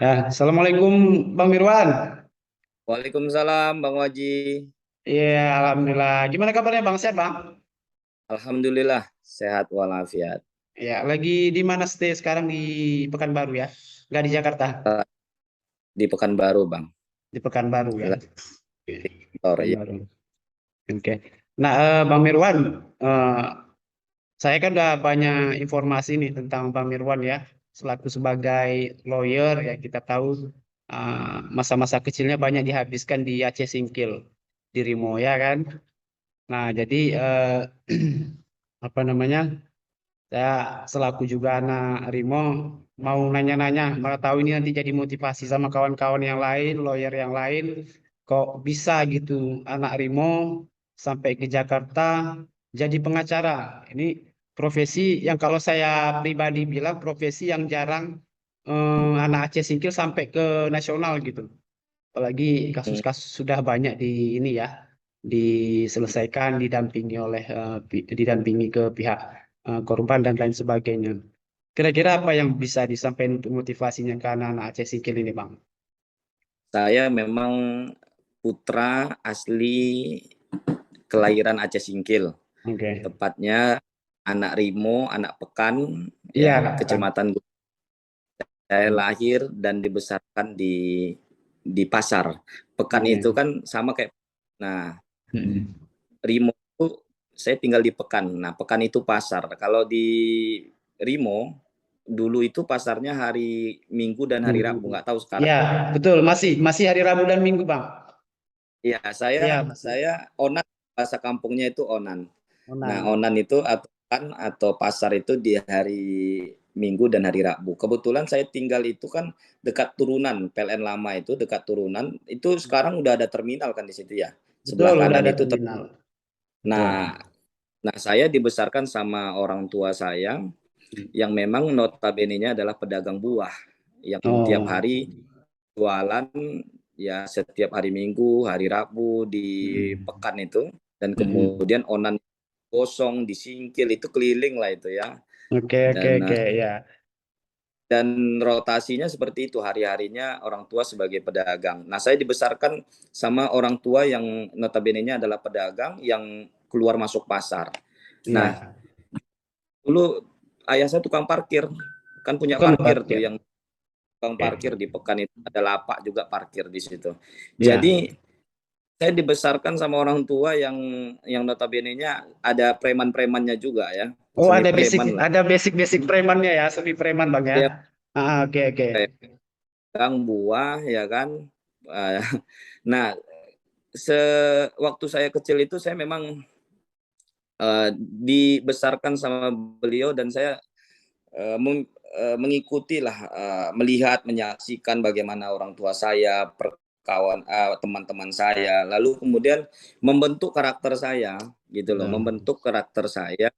Ya, Assalamualaikum Bang Mirwan. Waalaikumsalam Bang Waji. Iya, Alhamdulillah. Gimana kabarnya Bang? Sehat Bang? Alhamdulillah sehat walafiat. Ya, lagi di mana stay sekarang di Pekanbaru ya? Nggak di Jakarta, Eh, Di Pekanbaru Bang. di Pekanbaru ya. Lagi Oke, di kantor ya. Pekanbaru. Oke. Nah, Bang Mirwan, eh, saya kan udah banyak informasi nih tentang Bang Mirwan ya. Selaku sebagai lawyer ya kita tahu masa-masa kecilnya banyak dihabiskan di Aceh Singkil, di Rimo ya kan. Nah, jadi apa namanya? Saya selaku juga anak Rimo mau nanya-nanya, malah tahu ini nanti jadi motivasi sama kawan-kawan yang lain, lawyer yang lain, kok bisa gitu anak Rimo sampai ke Jakarta jadi pengacara. Ini profesi yang kalau saya pribadi bilang profesi yang jarang anak Aceh Singkil sampai ke nasional gitu. Apalagi Hmm. kasus-kasus sudah banyak di ini ya, diselesaikan, didampingi ke pihak korban dan lain sebagainya. Kira-kira apa yang bisa disampaikan untuk motivasinya ke anak-anak Aceh Singkil ini, Bang? Saya memang putra asli kelahiran Aceh Singkil. Oke. Tepatnya anak Rimo, anak Pekan, Iya, ya kan. Kecamatan saya lahir dan dibesarkan di Pasar. Pekan itu Oke. kan sama kayak, nah, Mm-mm. Rimo itu saya tinggal di Pekan. Nah, Pekan itu pasar. Kalau di Rimo dulu itu pasarnya hari Minggu dan hari Rabu. Minggu. Nggak tahu sekarang. Iya, betul. Masih masih hari Rabu dan Minggu, Bang. Ya, saya Iya, masih. saya Onan, bahasa kampungnya itu Onan. Nah, Onan. Onan itu atau kan atau pasar itu di hari Minggu dan hari Rabu. Kebetulan saya tinggal itu kan dekat turunan PLN lama, itu dekat turunan. Itu sekarang udah ada terminal kan di situ ya. Sebelah Betul, udah kanan ada itu terminal. Betul. nah, nah saya dibesarkan sama orang tua saya yang memang notabene-nya adalah pedagang buah yang tiap Oh. hari jualan, ya setiap hari Minggu, hari Rabu di Mm-mm. pekan itu, dan Mm-mm. kemudian onan gosong disingkil itu keliling lah itu ya. Oke, oke, dan oke, ya. dan rotasinya seperti itu, hari-harinya orang tua sebagai pedagang. Nah, saya dibesarkan sama orang tua yang notabene-nya adalah pedagang yang keluar masuk pasar. Nah, Iya. dulu ayah saya tukang parkir, kan punya Bukan parkir tuh, parkir. yang tukang parkir Oke. di Pekan itu ada lapak juga parkir di situ. Iya. Jadi saya dibesarkan sama orang tua yang notabene-nya ada preman-premannya juga ya, Oh, semi preman lah. ada basic premannya ya, semi preman Bang ya. Dia Oke, oke. pedagang buah ya kan. Eh, Nah, sewaktu saya kecil itu saya memang dibesarkan sama beliau, dan saya mengikuti lah, melihat, menyaksikan bagaimana orang tua saya, teman-teman saya, lalu kemudian membentuk karakter saya gitu loh, Betul. membentuk karakter saya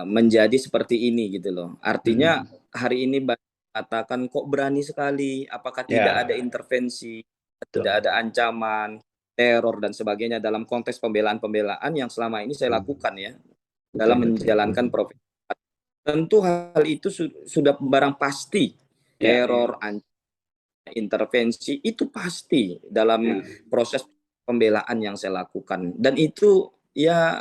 menjadi seperti ini gitu loh. Artinya Mm-mm. hari ini katakan kok berani sekali, apakah tidak ada Ya, intervensi, tidak betul. ada ancaman, teror dan sebagainya dalam konteks pembelaan-pembelaan yang selama ini saya Betul, lakukan ya betul, dalam betul. menjalankan profesi. Tentu hal itu sudah barang pasti, Ya, teror, intervensi itu pasti dalam ya. proses pembelaan yang saya lakukan, dan itu ya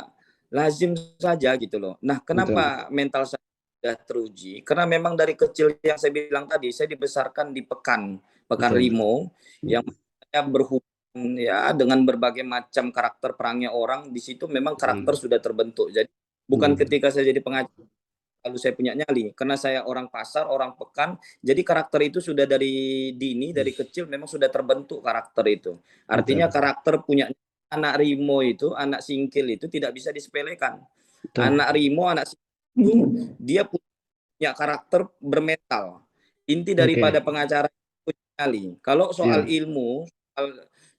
lazim saja gitu loh. Nah, Betul. kenapa mental saya sudah teruji? Karena memang dari kecil yang saya bilang tadi, saya dibesarkan di Pekan Betul. Rimo, yang saya berhubungan ya dengan berbagai macam karakter perangnya orang di situ, memang karakter Mm. sudah terbentuk. Jadi bukan Mm. ketika saya jadi pengajar lalu saya punya nyali, karena saya orang pasar, orang Pekan, jadi karakter itu sudah dari dini, dari kecil memang sudah terbentuk karakter itu. Artinya Betul. karakter punya anak Rimo itu, anak Singkil itu tidak bisa disepelekan. Betul. Anak Rimo, anak Singkil itu dia punya karakter bermetal. Inti Oke. daripada pengacara itu nyali. Kalau soal Ya, ilmu,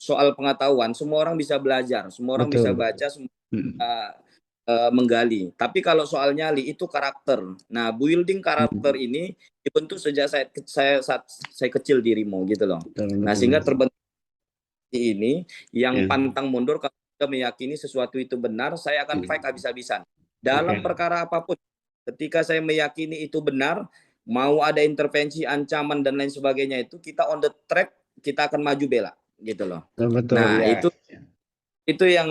soal pengetahuan, semua orang bisa belajar, semua orang bisa betul. baca, semua Mm. menggali. Tapi kalau soal nyali itu karakter. Nah, building karakter Mm. ini dibentuk sejak saat saya kecil di Rimo gitu loh. Betul, Nah, betul, sehingga betul. terbentuk ini yang Ya. pantang mundur kalau kita meyakini sesuatu itu benar, saya akan fight Mm. habis-habisan. Dalam Oke. perkara apapun, ketika saya meyakini itu benar, mau ada intervensi, ancaman dan lain sebagainya itu kita on the track, kita akan maju bela gitu loh. Betul, betul Nah, ya. itu yang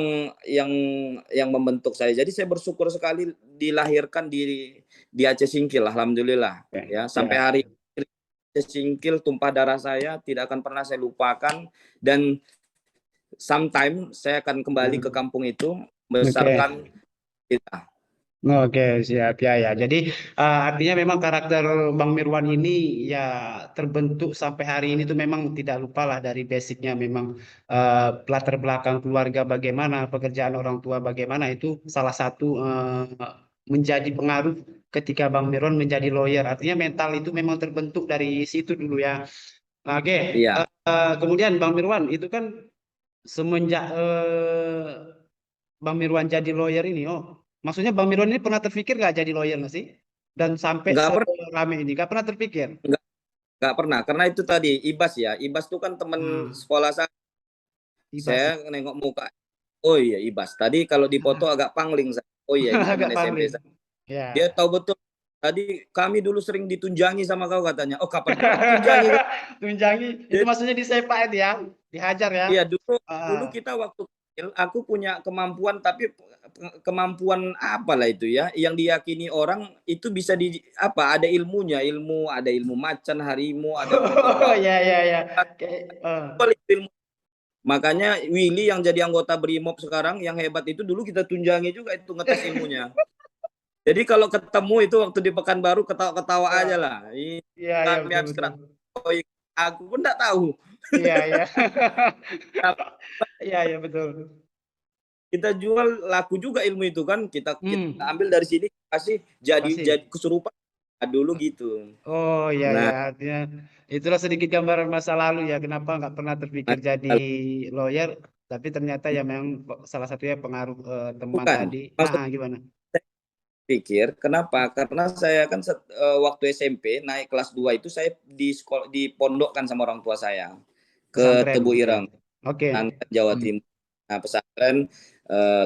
yang membentuk saya. Jadi saya bersyukur sekali dilahirkan di Aceh Singkil, alhamdulillah Oke. ya. Sampai Ya. hari ini Aceh Singkil, tumpah darah saya tidak akan pernah saya lupakan, dan sometime saya akan kembali ke kampung itu Oke. membesarkan kita. Oke, siap ya ya. Jadi artinya memang karakter Bang Mirwan ini ya terbentuk sampai hari ini tuh memang tidak lupa lah dari basicnya, memang latar belakang keluarga bagaimana, pekerjaan orang tua bagaimana, itu salah satu menjadi pengaruh ketika Bang Mirwan menjadi lawyer. Artinya mental itu memang terbentuk dari situ dulu ya. Oke, Iya, kemudian Bang Mirwan itu kan semenjak Bang Mirwan jadi lawyer ini, oh, maksudnya Bang Mirwan ini pernah terpikir nggak jadi lawyer nggak sih? Dan sampai nggak pernah, serame ini, nggak pernah terpikir. nggak, nggak pernah. Karena itu tadi Ibas ya, Ibas itu kan teman Nah, sekolah saya. Ibas. Saya nengok muka, oh iya Ibas. Tadi kalau dipoto agak pangling saya. Oh iya ini teman Agak SMP pangling. saya. Dia Ya. tahu betul. Tadi kami dulu sering ditunjangi sama kau katanya. Oh kapan kau ditunjangi kau? Tunjangi, itu Jadi, maksudnya disepak itu ya, dihajar ya. iya dulu dulu Ah, kita waktu kecil, aku punya kemampuan, tapi kemampuan apalah itu ya, yang diyakini orang itu bisa di apa, ada ilmunya, ada ilmu macan harimau, ada oh kerbau. ya ya ya. Kayak, Ilmu. Makanya Willy yang jadi anggota Brimob sekarang yang hebat itu dulu kita tunjangi juga itu ngetes ilmunya. Jadi kalau ketemu itu waktu di Pekanbaru ketawa-ketawa aja ah, lah. Ini iya iya kami betul habis betul. kena. Aku pun tidak tahu. Iya iya. Iya iya betul. Kita jual laku juga ilmu itu kan. Kita Hmm, ambil dari sini kasih jadi pasti. kesurupan. Nah, dulu gitu. Oh ya ya, Nah, artinya itulah sedikit gambaran masa lalu ya. Kenapa nggak pernah terpikir jadi lawyer, tapi ternyata ya memang salah satunya pengaruh teman bukan. tadi. Maksud Gimana? saya pikir kenapa? Karena saya kan waktu SMP naik kelas 2 itu saya di sekolah dipondokkan sama orang tua saya ke Pesantren, Tebu oke. Ireng, Oke. pesantren Jawa Hmm. Timur. Nah, pesantren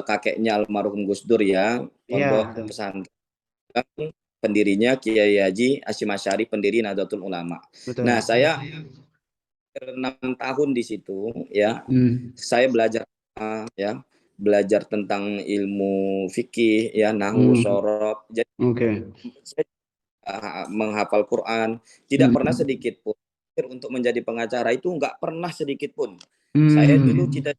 kakeknya almarhum Gus Dur ya, Iya, pondok betul. pesantren, pendirinya Kiai Haji Hasyim Asy'ari, pendiri Nahdlatul Ulama. Nah, Betul. saya 6 tahun di situ ya, Hmm. saya belajar ya, belajar tentang ilmu fikih ya, nahwu, Hmm. sorof. Jadi Oke. saya menghafal Quran, tidak pernah Hmm. sedikit pun untuk menjadi pengacara itu nggak pernah sedikit pun. Saya dulu Hmm. cita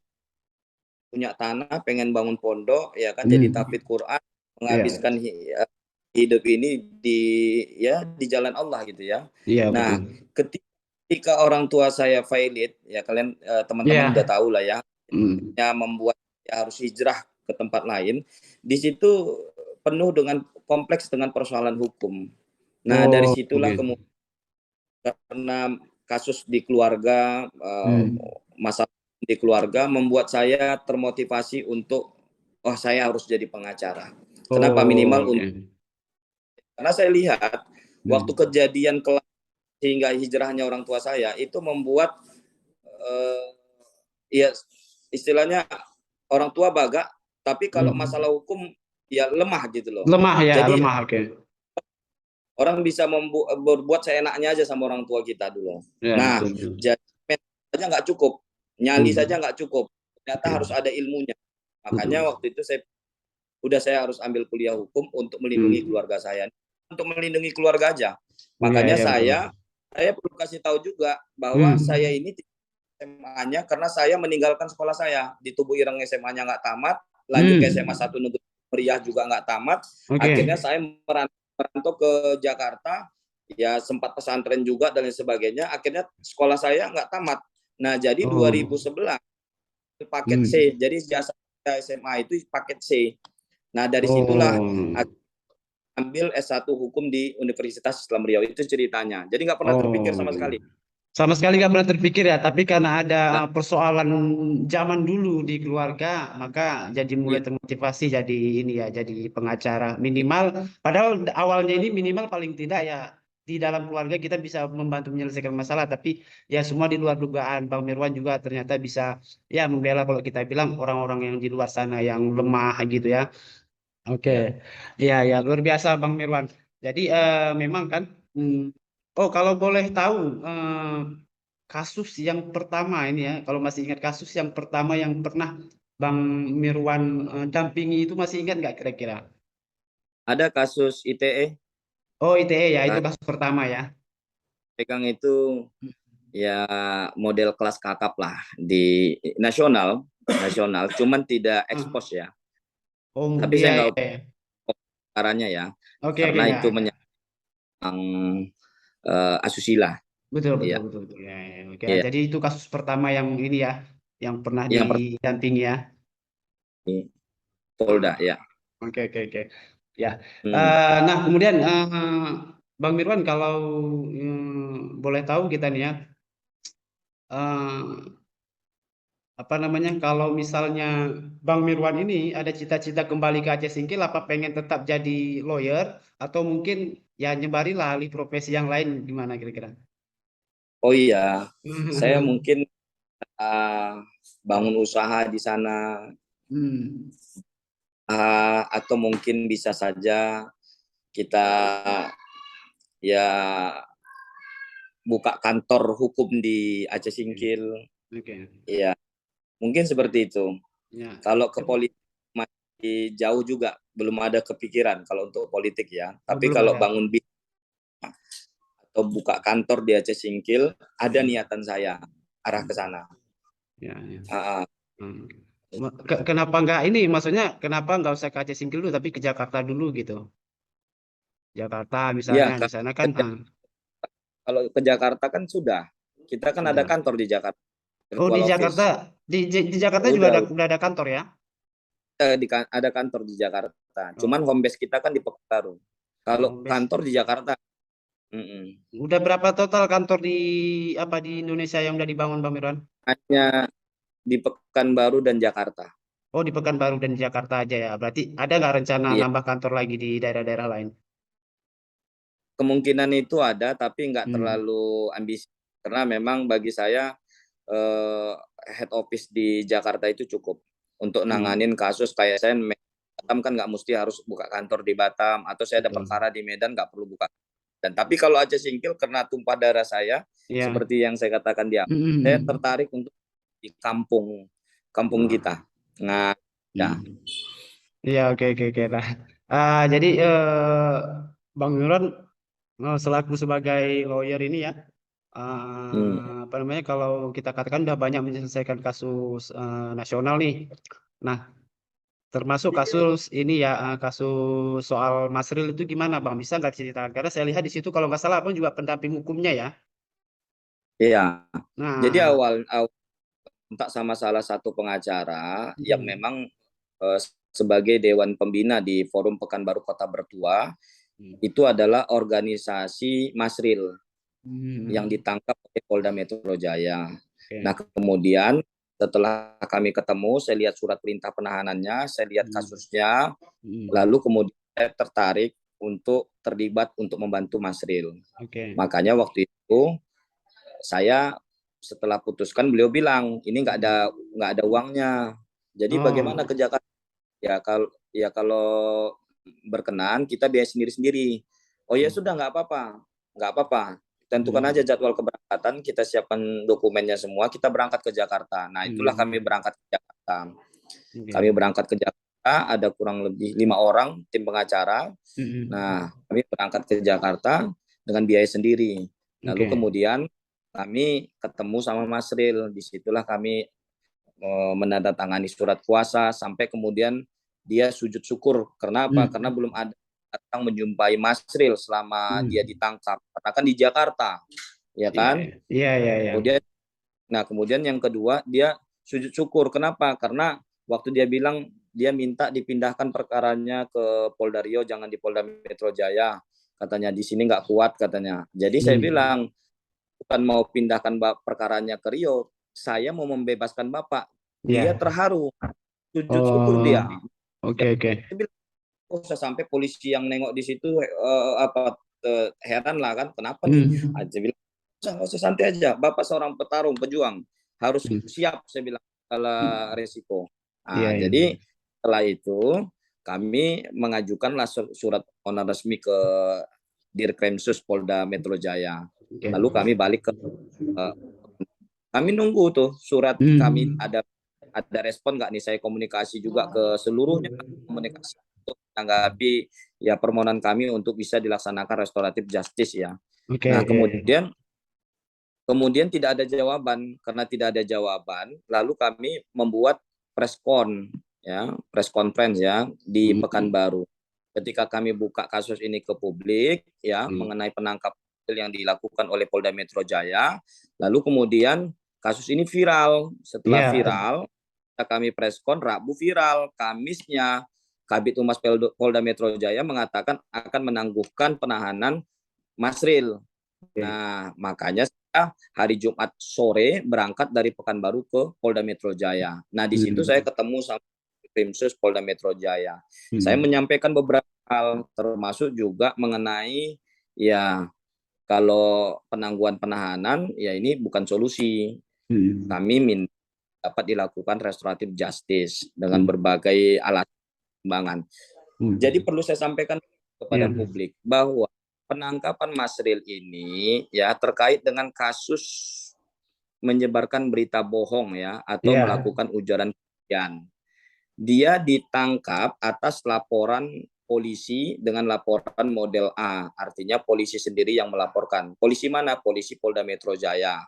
punya tanah, pengen bangun pondok, ya kan, jadi Hmm. tahfidz Quran, Iya, menghabiskan hidup ini di jalan Allah gitu ya. iya betul. Nah, ketika orang tua saya valid, ya kalian teman-teman udah Iya. tahu lah ya, Hmm. ya membuat ya harus hijrah ke tempat lain. Di situ penuh dengan kompleks dengan persoalan hukum. Nah, dari Oh, situlah oke. kemudian karena kasus di keluarga, Hmm. masalah di keluarga membuat saya termotivasi untuk, oh saya harus jadi pengacara. Kenapa? Oh, Minimal oke. karena saya lihat waktu Hmm. kejadian sehingga hijrahnya orang tua saya itu membuat eh, ya istilahnya orang tua baga, tapi kalau Hmm. masalah hukum ya lemah gitu loh. Lemah ya, Jadi lemah. Oke. orang bisa berbuat seenaknya aja sama orang tua kita dulu. Ya, Nah, betul, betul. jadi saja nggak cukup, nyali saja Hmm. nggak cukup. Ternyata Oke. harus ada ilmunya. Makanya Betul. waktu itu saya harus ambil kuliah hukum untuk melindungi Hmm. keluarga saya. Untuk melindungi keluarga aja. Iya, Makanya iya betul. saya perlu kasih tahu juga bahwa saya Hmm. ini SMA-nya karena saya meninggalkan sekolah saya di Tubuh Ireng, SMA-nya nggak tamat, lanjut ke SMA Hmm. 1 Negeri Meriah juga nggak tamat. Akhirnya Oke. saya merantau ke Jakarta, ya sempat pesantren juga dan lain sebagainya. Akhirnya sekolah saya nggak tamat. Nah, jadi Oh. 2011 paket C. Hmm. Jadi jasa SMA itu paket C. Nah, dari situlah Oh. ambil S1 hukum di Universitas Islam Riau, itu ceritanya. Jadi nggak pernah terpikir Oh. sama sekali. Sama sekali nggak pernah terpikir ya, tapi karena ada Nah, persoalan zaman dulu di keluarga, maka jadi iya, mulai termotivasi jadi ini ya, jadi pengacara minimal. Padahal awalnya ini minimal paling tidak ya di dalam keluarga kita bisa membantu menyelesaikan masalah, tapi ya semua di luar dugaan. Bang Mirwan juga ternyata bisa ya membela kalau kita bilang orang-orang yang di luar sana yang lemah gitu ya. Oke, iya. ya ya luar biasa Bang Mirwan. Jadi memang kan. Hmm. Oh, kalau boleh tahu, kasus yang pertama ini ya, kalau masih ingat kasus yang pertama yang pernah Bang Mirwan dampingi itu masih ingat nggak kira-kira? Ada kasus ITE, Oh, ITE ya, itu Kak, kasus pertama ya. pegang itu ya model kelas kakap lah di nasional, nasional, cuman tidak Ah. ekspos ya. Oh, Tapi iya, saya nggak iya, iya. caranya ya, Oke, oke, karena ya, itu ya. menyangkut asusila. Betul, betul, Iya, betul, betul. Ya, ya, oke. iya. Jadi itu kasus pertama yang ini ya, yang pernah Yang pertama didampingi ya. Polda ya. Oke, oke, oke. Ya. Hmm. Nah, kemudian Bang Mirwan, kalau boleh tahu kita nih ya, eh, apa namanya, kalau misalnya Bang Mirwan ini ada cita-cita kembali ke Aceh Singkil, apa pengen tetap jadi lawyer, atau mungkin ya nyembari lah alih profesi yang lain, gimana kira-kira? Oh iya, saya mungkin uh, bangun usaha di sana, Hmm. atau mungkin bisa saja kita ya buka kantor hukum di Aceh Oke, Singkil. oke. Iya, mungkin seperti itu. Ya. Kalau ke politik masih jauh juga, belum ada kepikiran kalau untuk politik ya. Oh, Tapi belum kalau ada. bangun bisnis atau buka kantor di Aceh Singkil, ada Hmm. niatan saya arah ke sana. Ya, ya. Ah, Hmm. Kenapa nggak ini? Maksudnya kenapa nggak usah ke Aceh Singkil dulu, tapi ke Jakarta dulu gitu? Jakarta misalnya, ya, di sana kan kalau ke Jakarta kan sudah. Kita kan ada sudah. kantor di Jakarta, Oh, di virtual Jakarta, office. di Jakarta juga Udah, udah ada kantor ya? ada kantor di Jakarta. Cuman Oh, home base kita kan di Pekanbaru. Kalau home base. kantor di Jakarta, Udah berapa total kantor di apa di Indonesia yang udah dibangun, Bang Mirwan? hanya di Pekanbaru dan Jakarta. Oh, di Pekanbaru dan di Jakarta aja ya. Berarti ada nggak rencana Iya, nambah kantor lagi di daerah-daerah lain? kemungkinan itu ada, tapi nggak Hmm. terlalu ambisi. Karena memang bagi saya eh, head office di Jakarta itu cukup untuk Hmm. nanganin kasus kayak saya Batam kan nggak mesti harus buka kantor di Batam atau saya ada Betul. perkara di Medan nggak perlu buka. Dan tapi kalau Aceh Singkil karena tumpah darah saya Ya. seperti yang saya katakan dia, saya Hmm. tertarik untuk di kampung kampung Nah. kita. Nah, ya, Hmm. Iya, oke, oke, oke. Nah, jadi Bang Yuran selaku sebagai lawyer ini ya, hmm, apa namanya, kalau kita katakan udah banyak menyelesaikan kasus nasional nih. Nah, termasuk kasus ini ya, kasus soal Masril itu gimana Bang? Bisa nggak ceritakan? Karena saya lihat di situ kalau nggak salah Abang juga pendamping hukumnya ya. iya. Jadi Nah, awal kontak sama salah satu pengacara yang hmm, memang eh, sebagai Dewan Pembina di Forum Pekanbaru Kota Bertua hmm, itu adalah organisasi Masril yang hmm, ditangkap oleh Polda Metro Jaya. Nah, oke, kemudian setelah kami ketemu, saya lihat surat perintah penahanannya, saya lihat hmm, kasusnya, hmm, lalu kemudian saya tertarik untuk terlibat untuk membantu Masril. oke. Makanya waktu itu saya setelah putuskan beliau bilang ini nggak ada uangnya. Jadi bagaimana Oh, ke Jakarta? Ya kalau berkenan kita biaya sendiri-sendiri. Oh ya hmm, sudah nggak apa-apa. Tentukan aja hmm, jadwal keberangkatan, kita siapkan dokumennya semua, kita berangkat ke Jakarta. Nah itulah kami hmm, berangkat ke Jakarta. Kami oke. berangkat ke Jakarta, ada kurang lebih 5 orang tim pengacara. Hmm, Nah kami berangkat ke Jakarta dengan biaya sendiri. Lalu oke. kemudian kami ketemu sama Mas Ril. Disitulah kami menandatangani surat kuasa sampai kemudian dia sujud syukur. Karena apa? Karena Hmm, belum ada datang menjumpai Masril selama dia hmm. ditangkap. Karena kan di Jakarta, ya Iya, kan? iya, iya, iya. Kemudian, nah kemudian yang kedua dia sujud syukur. Kenapa? Karena waktu dia bilang dia minta dipindahkan perkaranya ke Polda Riau, jangan di Polda Metro Jaya. Katanya di sini nggak kuat katanya. Jadi saya Hmm. bilang bukan mau pindahkan perkaranya ke Rio, saya mau membebaskan Bapak. Dia Iya. terharu, sujud syukur dia. Oh, oke, oke. Dia bilang, oh, saya sampai polisi yang nengok di situ heran lah kan, kenapa nih? Hmm. Aja bilang, usah santai aja. Bapak seorang petarung, pejuang, harus Hmm. siap. Saya bilang kalau resiko. Iya, Nah, iya. jadi setelah itu kami mengajukanlah surat onar resmi ke Dirkrimsus Polda Metro Jaya. Oke. Lalu kami balik ke kami nunggu tuh surat kami ada respon nggak nih, saya komunikasi juga ke seluruhnya, komunikasi untuk menanggapi ya permohonan kami untuk bisa dilaksanakan restoratif justice ya. Oke, Nah, ya, ya. kemudian tidak ada jawaban. Karena tidak ada jawaban, lalu kami membuat press conference ya di Pekanbaru. Ketika kami buka kasus ini ke publik ya mengenai penangkapan yang dilakukan oleh Polda Metro Jaya, lalu kemudian kasus ini viral. Setelah Iya. viral, kami preskon Rabu viral, Kamisnya Kabid Humas Polda Metro Jaya mengatakan akan menangguhkan penahanan Masril. Nah, makanya saya hari Jumat sore berangkat dari Pekanbaru ke Polda Metro Jaya. Nah, di situ saya ketemu sama Krimsus Polda Metro Jaya. Saya menyampaikan beberapa hal, termasuk juga mengenai ya kalau penangguhan penahanan ya ini bukan solusi. Kami minta dapat dilakukan restoratif justice dengan berbagai alat pertimbangan. Jadi perlu saya sampaikan kepada publik bahwa penangkapan Masril ini ya terkait dengan kasus menyebarkan berita bohong ya atau melakukan ujaran kebencian. Dia ditangkap atas laporan polisi dengan laporan model A, artinya polisi sendiri yang melaporkan. Polisi mana? Polisi Polda Metro Jaya.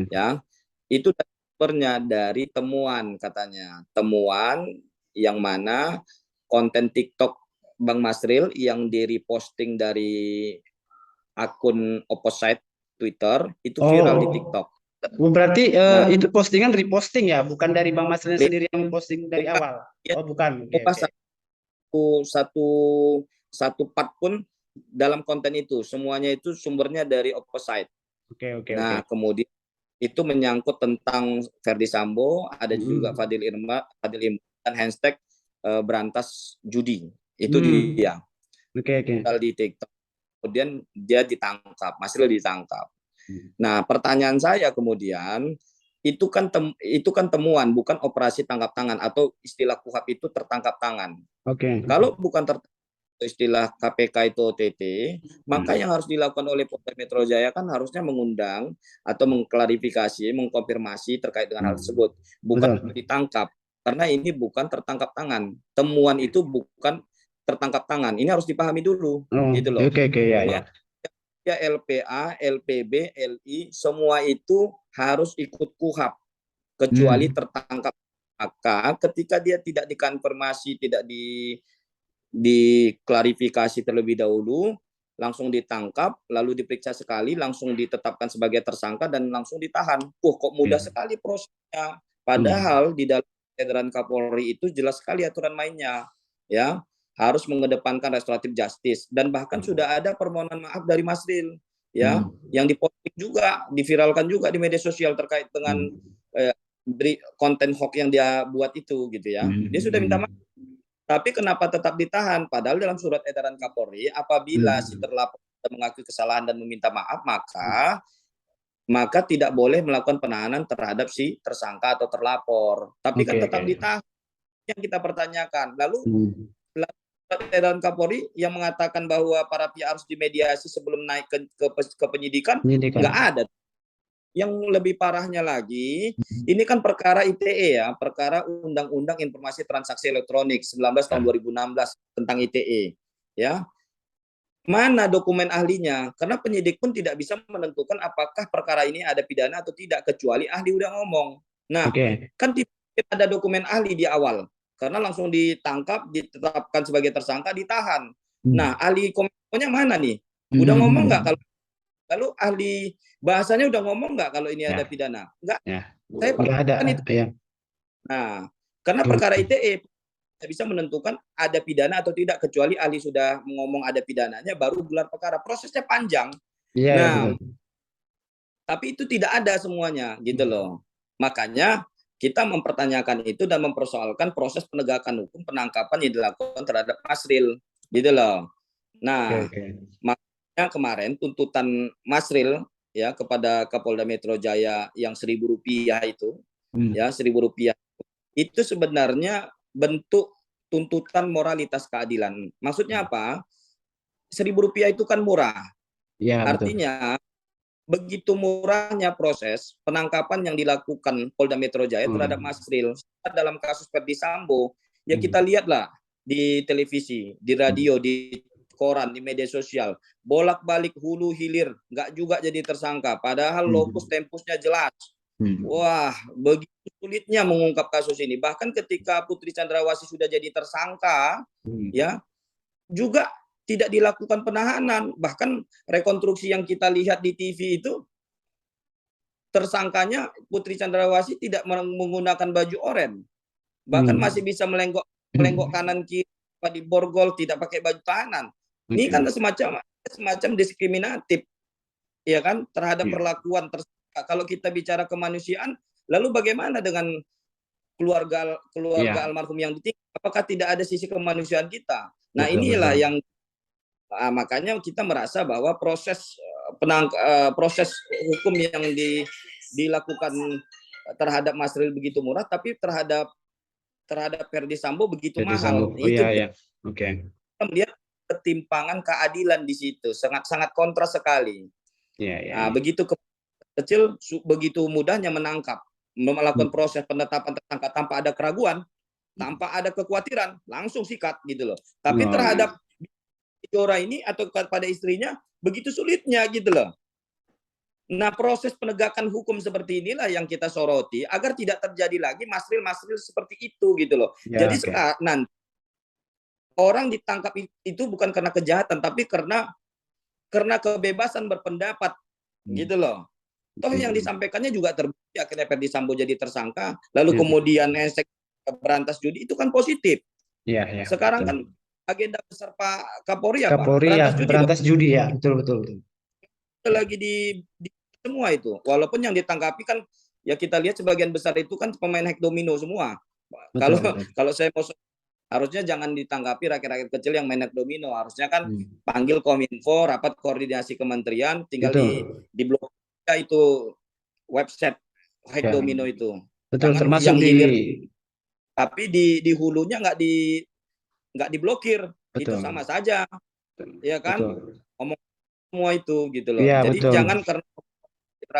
Ya, itu sumbernya dari temuan katanya. Temuan yang mana konten TikTok Bang Masril yang di-reposting dari akun opposite Twitter itu viral di TikTok. Berarti itu postingan reposting ya, bukan dari Bang Masrin sendiri yang posting dari awal. Oh, bukan. Okay. Satu part pun dalam konten itu, semuanya itu sumbernya dari opposite. Nah, kemudian itu menyangkut tentang Verdi Sambo, ada juga Fadil Imran dan hashtag berantas judi. Itu dia. Di TikTok. Kemudian dia ditangkap, Masril ditangkap. Nah, pertanyaan saya kemudian itu kan temuan, bukan operasi tangkap tangan atau istilah KUHAP itu tertangkap tangan. Kalau bukan istilah KPK itu OTT, maka yang harus dilakukan oleh Polda Metro Jaya kan harusnya mengundang atau mengklarifikasi, mengkonfirmasi terkait dengan hal tersebut, bukan ditangkap. Karena ini bukan tertangkap tangan. Temuan itu bukan tertangkap tangan. Ini harus dipahami dulu, gitu loh. Ya LPA, LPB, LI, semua itu harus ikut KUHAP kecuali tertangkap. Maka ketika dia tidak dikonfirmasi, tidak diklarifikasi terlebih dahulu, langsung ditangkap, lalu diperiksa sekali, langsung ditetapkan sebagai tersangka dan langsung ditahan. Kok mudah sekali prosesnya. Padahal di dalam edaran Kapolri itu jelas sekali aturan mainnya, ya. Harus mengedepankan restoratif justice dan bahkan sudah ada permohonan maaf dari Masril ya yang diposting juga, diviralkan juga di media sosial terkait dengan konten hoax yang dia buat itu gitu ya. Dia sudah minta maaf. Tapi kenapa tetap ditahan? Padahal dalam surat edaran Kapolri apabila si terlapor mengakui kesalahan dan meminta maaf maka tidak boleh melakukan penahanan terhadap si tersangka atau terlapor. Tapi kan tetap ditahan. Yang kita pertanyakan. Lalu edaran Kapolri yang mengatakan bahwa para pihak harus dimediasi sebelum naik ke penyidikan, nggak ada. Yang lebih parahnya lagi, ini kan perkara ITE ya, perkara Undang-Undang Informasi Transaksi Elektronik 19 tahun 2016 tentang ITE, ya. Mana dokumen ahlinya? Karena penyidik pun tidak bisa menentukan apakah perkara ini ada pidana atau tidak kecuali ahli udah ngomong. Nah, kan tidak ada dokumen ahli di awal. Karena langsung ditangkap, ditetapkan sebagai tersangka, ditahan. Nah, ahli komentarnya mana nih? Udah ngomong nggak kalau lalu ahli bahasanya udah ngomong nggak kalau ini ada pidana? Nggak. Saya perhatikan itu. Nah, karena perkara ITE tidak bisa menentukan ada pidana atau tidak kecuali ahli sudah ngomong ada pidananya baru gelar perkara. Prosesnya panjang. Nah, tapi itu tidak ada semuanya gitu loh. Makanya kita mempertanyakan itu dan mempersoalkan proses penegakan hukum penangkapan yang dilakukan terhadap Masril gitu loh. Nah, makanya kemarin tuntutan Masril ya kepada Kapolda Metro Jaya yang Rp1.000 itu ya Rp1.000 itu sebenarnya bentuk tuntutan moralitas keadilan. Maksudnya apa? Rp1.000 itu kan murah. Iya, betul. Artinya begitu murahnya proses penangkapan yang dilakukan Polda Metro Jaya terhadap Hmm. Masril dalam kasus Ferdi Sambo, ya Hmm. kita lihatlah di televisi, di Hmm. radio, di koran, di media sosial, bolak-balik hulu hilir, nggak juga jadi tersangka, padahal lokus Hmm. tempusnya jelas. Hmm. Wah, begitu sulitnya mengungkap kasus ini. Bahkan ketika Putri Chandrawasih sudah jadi tersangka, Hmm. ya juga tidak dilakukan penahanan. Bahkan rekonstruksi yang kita lihat di TV itu, tersangkanya Putri Chandrawasih tidak menggunakan baju oranye, bahkan Hmm. masih bisa melenggok melenggok kanan kiri di borgol, tidak pakai baju tahanan. Ini kan Oke. semacam diskriminatif, ya kan, terhadap Iya. perlakuan tersangka. Kalau kita bicara kemanusiaan, lalu bagaimana dengan keluarga keluarga Iya. almarhum yang ditinggal? Apakah tidak ada sisi kemanusiaan kita? Nah, Betul, inilah betul. yang makanya kita merasa bahwa proses hukum yang dilakukan terhadap Masril begitu murah, tapi terhadap terhadap Ferdi Sambo begitu Jadi Sambo. mahal. Oh iya, Itu ya. Oke. kita melihat ketimpangan keadilan di situ, sangat sangat kontras sekali. Iya, iya, Nah, iya. begitu kecil, begitu mudahnya menangkap, Hmm. melakukan proses penetapan tersangka tanpa ada keraguan, tanpa ada kekhawatiran, langsung sikat gitu loh. Tapi Oh iya. terhadap Dora ini atau pada istrinya begitu sulitnya gitu loh. Nah, proses penegakan hukum seperti inilah yang kita soroti agar tidak terjadi lagi Masril-Masril seperti itu gitu loh. Ya, Jadi oke. sekarang nanti orang ditangkap itu bukan karena kejahatan, tapi karena kebebasan berpendapat Hmm. gitu loh. Toh Oke. yang disampaikannya juga terbukti, akhirnya Ferdi Sambo jadi tersangka, lalu Ya, kemudian Esek berantas judi, itu kan positif. ya, ya, Sekarang betul. kan agenda besar Pak Kapolri apa? Kapolri ya, Berantas judi, berantas judi ya, betul, betul, betul. Ya, lagi di semua itu. Walaupun yang ditangkapi kan ya kita lihat sebagian besar itu kan pemain hack domino semua. Kalau betul, betul. kalau saya mau, harusnya jangan ditangkapi rakyat-rakyat kecil yang main hack domino. Harusnya kan Hmm. panggil Kominfo, rapat koordinasi kementerian, tinggal Betul. di blok itu website hack Ya, domino itu. betul. Jangan Termasuk yang di, hilir, tapi di hulunya nggak diblokir. Itu sama betul, saja, ya kan? betul. Ngomong semua itu gitu loh. Iya, Jadi betul. jangan karena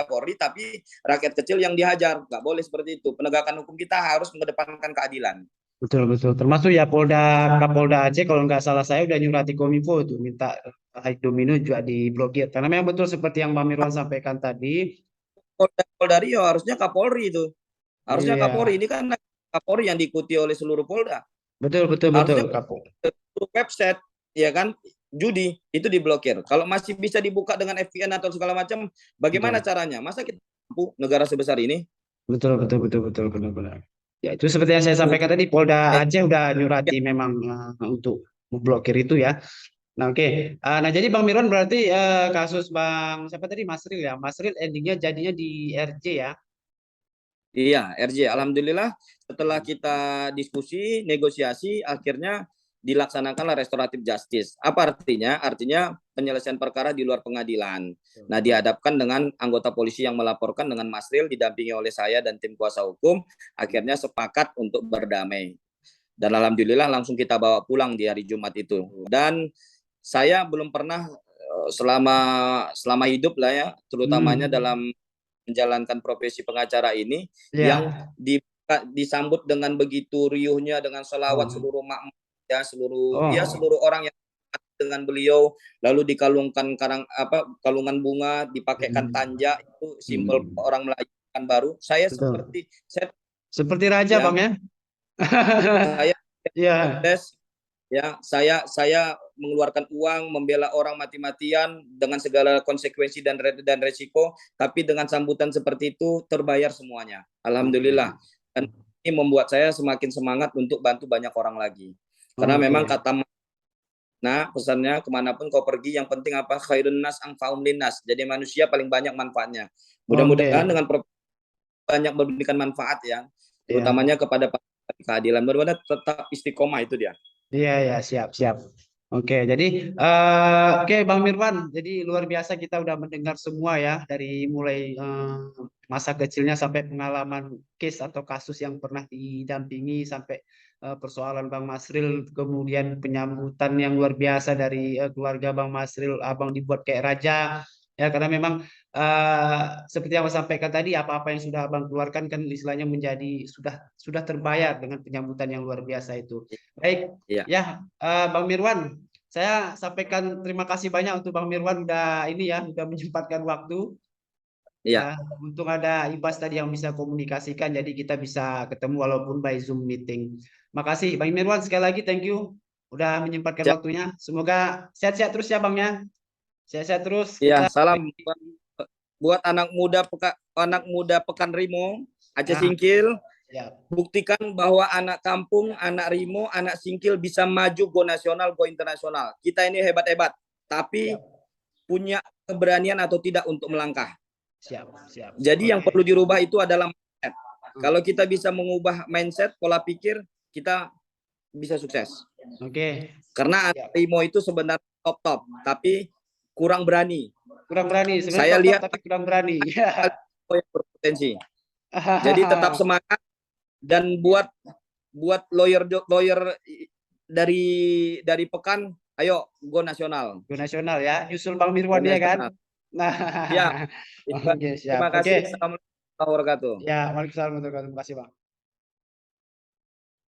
Polri tapi rakyat kecil yang dihajar, nggak boleh seperti itu. Penegakan hukum kita harus mengedepankan keadilan. Betul, betul. Termasuk ya Kapolda Aceh kalau nggak salah saya udah nyurati Kominfo itu minta Haik Domino juga diblokir. Karena memang betul seperti yang Bang Mirwan sampaikan tadi. Polda Rio harusnya Kapolri itu. Harusnya Kapolri, Iya, ini kan Kapolri yang diikuti oleh seluruh Polda. betul, betul, betul, Harusnya Kapol. website, ya kan, judi itu diblokir. Kalau masih bisa dibuka dengan VPN atau segala macam, bagaimana Betul, caranya? Masa kita mampu negara sebesar ini? betul, betul, betul, betul, benar-benar. Ya itu seperti yang saya Hukum sampaikan tadi, Polda Aceh udah nyurati memang untuk memblokir itu ya. Nah, oke. Nah, jadi Bang Mirwan berarti kasus Bang siapa tadi Masril ya? Masril endingnya jadinya di RJ ya? Iya, RJ. Alhamdulillah setelah kita diskusi, negosiasi, akhirnya dilaksanakanlah restoratif justice. Apa artinya? Artinya penyelesaian perkara di luar pengadilan. Nah, dihadapkan dengan anggota polisi yang melaporkan dengan Masril didampingi oleh saya dan tim kuasa hukum, akhirnya sepakat untuk berdamai. Dan alhamdulillah langsung kita bawa pulang di hari Jumat itu. Dan saya belum pernah selama selama hidup lah ya, terutamanya Hmm, dalam menjalankan profesi pengacara ini, yang ya. disambut dengan begitu riuhnya dengan selawat Oh, seluruh makmum, ya oh. seluruh orang yang dengan beliau, lalu dikalungkan kalungan bunga, dipakaikan Hmm, tanja, itu simbol hmm, orang Melayu kan baru. betul. Saya Seperti raja Bang ya ya? saya Ya, protes, ya saya mengeluarkan uang membela orang mati-matian dengan segala konsekuensi dan resiko, tapi dengan sambutan seperti itu terbayar semuanya, oke, alhamdulillah. Dan ini membuat saya semakin semangat untuk bantu banyak orang lagi, karena memang oke, kata, nah pesannya kemanapun kau pergi yang penting apa, khairun nas angfaum linnas, jadi manusia paling banyak manfaatnya. oke, Mudah-mudahan dengan banyak memberikan manfaat ya, ya. terutamanya kepada keadilan. Mudah-mudahan tetap istiqomah, itu dia. Iya, ya, siap, siap. Oke, jadi oke Bang Mirwan, jadi luar biasa kita udah mendengar semua ya dari mulai masa kecilnya sampai pengalaman case atau kasus yang pernah didampingi sampai persoalan Bang Masril, kemudian penyambutan yang luar biasa dari keluarga Bang Masril, Abang dibuat kayak raja. Ya, karena memang seperti yang Abang sampaikan tadi, apa-apa yang sudah Abang keluarkan kan istilahnya menjadi sudah terbayar dengan penyambutan yang luar biasa itu. Baik, Iya, ya Bang Mirwan, saya sampaikan terima kasih banyak untuk Bang Mirwan udah ini ya, udah menyempatkan waktu. iya, Untung ada Ibas tadi yang bisa komunikasikan, jadi kita bisa ketemu walaupun by Zoom meeting. Makasih Bang Mirwan sekali lagi, thank you udah menyempatkan siap. waktunya. Semoga sehat-sehat terus ya Bang ya. Sehat-sehat terus Iya, kita. salam buat anak muda Pekan Rimo, Aceh Ah, Singkil. siap. Buktikan bahwa anak kampung, anak Rimo, anak Singkil bisa maju go nasional, go internasional. Kita ini hebat-hebat, tapi Siap. punya keberanian atau tidak untuk melangkah. Siap, siap. Jadi yang Oke. perlu dirubah itu adalah mindset. Hmm. Kalau kita bisa mengubah mindset, pola pikir, kita bisa sukses. Oke. Karena anak Siap. Rimo itu sebenarnya top-top, tapi kurang berani. Kurang berani, sebenarnya Saya top-top lihat tapi kurang berani. yang berpotensi. Jadi tetap semangat dan buat lawyer dari Pekan, ayo go nasional. Go nasional ya, nyusul Bang Go Mirwan ya kan. nasional. Nah, Siap. oke siap. Terima Oke. kasih. Assalamualaikum warahmatullahi wabarakatuh. Ya, waalaikumsalam warahmatullahi wabarakatuh. Terima kasih Bang.